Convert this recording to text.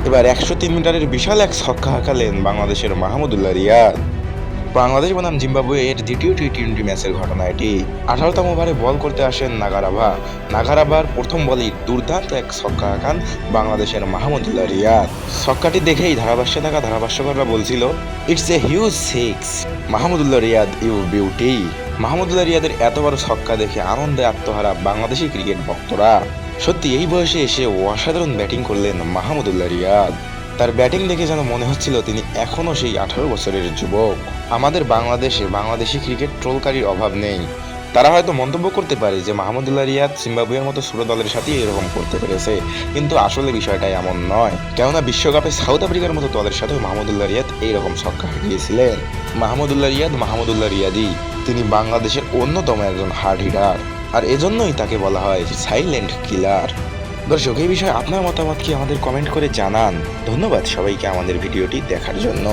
এবার ১০৩ মিটারের বিশাল এক ছক্কা হাঁকালেন বাংলাদেশের মাহমুদুল্লাহ রিয়াদ। বাংলাদেশ বনাম জিম্বাবুয়ের দ্বিতীয় টি-টোয়েন্টি ম্যাচের ঘটনা এটি। ১৮তম ওভারে বল করতে আসেন নাগারাবার প্রথম বলেই দুর্দান্ত এক ছক্কা হাঁকান বাংলাদেশের মাহমুদুল্লাহ রিয়াদ। ছক্কাটি দেখেই ধারাভাষ্যে থাকা ধারাভাষ্যকাররা বলছিল, it's a huge six, Mahmudullah Riyad you beauty. Mahmudullah রিয়াদের এত বড় ছক্কা দেখে আনন্দে আত্মহারা বাংলাদেশি ক্রিকেট ভক্তরা। সত্যি এই বয়সে এসে অসাধারণ ব্যাটিং করলেন মাহমুদুল্লাহ রিয়াদ। তার ব্যাটিং দেখে যেন মনে হচ্ছিল তিনি এখনও সেই ১৮ বছরের যুবক। আমাদের বাংলাদেশে বাংলাদেশি ক্রিকেট ট্রোলকারীর অভাব নেই। তারা হয়তো মন্তব্য করতে পারে যে মাহমুদুল্লাহ রিয়াদ জিম্বাবুয়ের মতো ছোট দলের সাথেই এরকম করতে পেরেছে, কিন্তু আসলে বিষয়টা এমন নয়। কেননা বিশ্বকাপে সাউথ আফ্রিকার মতো দলের সাথেও মাহমুদুল্লাহ রিয়াদ এইরকম ছক্কা হাঁকিয়েছিলেন। মাহমুদুল্লাহ রিয়াদই তিনি বাংলাদেশের অন্যতম একজন হার্ড হিটার, আর এজন্যই তাকে বলা হয় সাইলেন্ট কিলার। দর্শক, এই বিষয়ে আপনার মতামত কি আমাদের কমেন্ট করে জানান। ধন্যবাদ সবাইকে আমাদের ভিডিওটি দেখার জন্য।